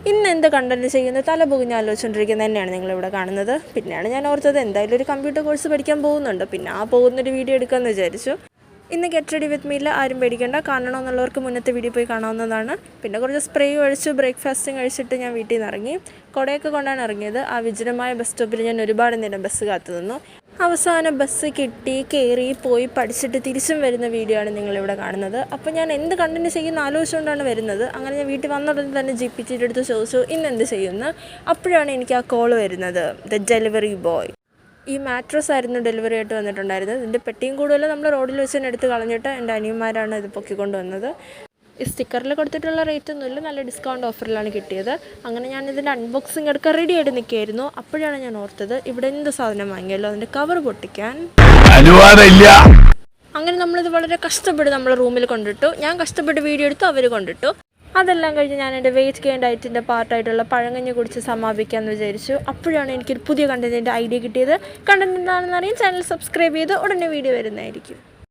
ഇന്ന് എന്ത് കണ്ടന്റ് ചെയ്യുന്നത് തല പുകഞ്ഞ് ആലോചിച്ചുകൊണ്ടിരിക്കുന്നത് തന്നെയാണ് നിങ്ങളിവിടെ കാണുന്നത്. പിന്നെയാണ് ഞാൻ ഓർത്തത് എന്തായാലും ഒരു കമ്പ്യൂട്ടർ കോഴ്സ് പഠിക്കാൻ പോകുന്നുണ്ട്, പിന്നെ ആ പോകുന്നൊരു വീഡിയോ എടുക്കാമെന്ന് വിചാരിച്ചു. ഇന്ന് ഗെറ്റ് റെഡി വിത്ത് മീയിൽ ആരും പേടിക്കേണ്ട, കാണണമെന്നുള്ളവർക്ക് മുന്നത്തെ വീഡിയോ പോയി കാണാവുന്നതാണ്. പിന്നെ കുറച്ച് സ്പ്രേ ഒഴിച്ചു ബ്രേക്ക്ഫാസ്റ്റും കഴിച്ചിട്ട് ഞാൻ വീട്ടിൽ നിന്ന് ഇറങ്ങി. കുടയൊക്കെ കൊണ്ടാണ് ഇറങ്ങിയത്. ആ വിജനമായ ബസ് സ്റ്റോപ്പിൽ ഞാൻ ഒരുപാട് നേരം ബസ് കാത്തു നിന്നു. അവസാനം ബസ് കിട്ടി, കയറി, പോയി പഠിച്ചിട്ട് തിരിച്ചും വരുന്ന വീഡിയോ ആണ് നിങ്ങളിവിടെ കാണുന്നത്. അപ്പോൾ ഞാൻ എന്ത് കണ്ടിന്യൂ ചെയ്യുന്ന ആലോചിച്ചുകൊണ്ടാണ് വരുന്നത്. അങ്ങനെ ഞാൻ വീട്ടിൽ വന്നുടനെ തന്നെ GPT അടുത്ത് ചോദിച്ചു ഇന്ന് എന്ത് ചെയ്യുന്നു. അപ്പോഴാണ് എനിക്ക് ആ കോൾ വരുന്നത്, ദ ഡെലിവറി ബോയ്. ഈ മാട്രസ് ആയിരുന്നു ഡെലിവറി ആയിട്ട് വന്നിട്ടുണ്ടായിരുന്നത്. ഇതിൻ്റെ പെട്ടിയും കൂടുതലും നമ്മൾ റോഡിൽ വെച്ച് തന്നെ എടുത്ത് കളഞ്ഞിട്ട് എൻ്റെ അനിയന്മാരാണ് ഇത് പൊക്കിക്കൊണ്ട് വന്നത്. ഈ സ്റ്റിക്കറിൽ കൊടുത്തിട്ടുള്ള റേറ്റ് ഒന്നുമില്ല, നല്ല ഡിസ്കൗണ്ട് ഓഫറിലാണ് കിട്ടിയത്. അങ്ങനെ ഞാൻ ഇതിൻ്റെ അൺബോക്സിങ് എടുക്കാൻ റെഡി ആയിട്ട് നിൽക്കുകയായിരുന്നു. അപ്പോഴാണ് ഞാൻ ഓർത്തത് ഇവിടെ എന്ത് സാധനം വാങ്ങിയല്ലോ, അതിൻ്റെ കവർ പൊട്ടിക്കാൻ അനുവാദമില്ല. അങ്ങനെ നമ്മളിത് വളരെ കഷ്ടപ്പെട്ട് നമ്മൾ റൂമിൽ കൊണ്ടിട്ടു. ഞാൻ കഷ്ടപ്പെട്ട് വീഡിയോ എടുത്തു, അവർ കൊണ്ടിട്ടു. അതെല്ലാം കഴിഞ്ഞ് ഞാൻ എൻ്റെ വെയിറ്റ് ഗെയിൻ ഡയറ്റിൻ്റെ പാർട്ടായിട്ടുള്ള പഴങ്കഞ്ഞി കുടിച്ച് സമാപിക്കാമെന്ന് വിചാരിച്ചു. അപ്പോഴാണ് എനിക്കൊരു പുതിയ കണ്ടൻറ്റിൻ്റെ ഐഡിയ കിട്ടിയത്. കണ്ടൻറ്റ് എന്താണെന്ന് അറിയാൻ ചാനൽ സബ്സ്ക്രൈബ് ചെയ്ത് ഉടനെ വീഡിയോ വരുന്നതായിരിക്കും.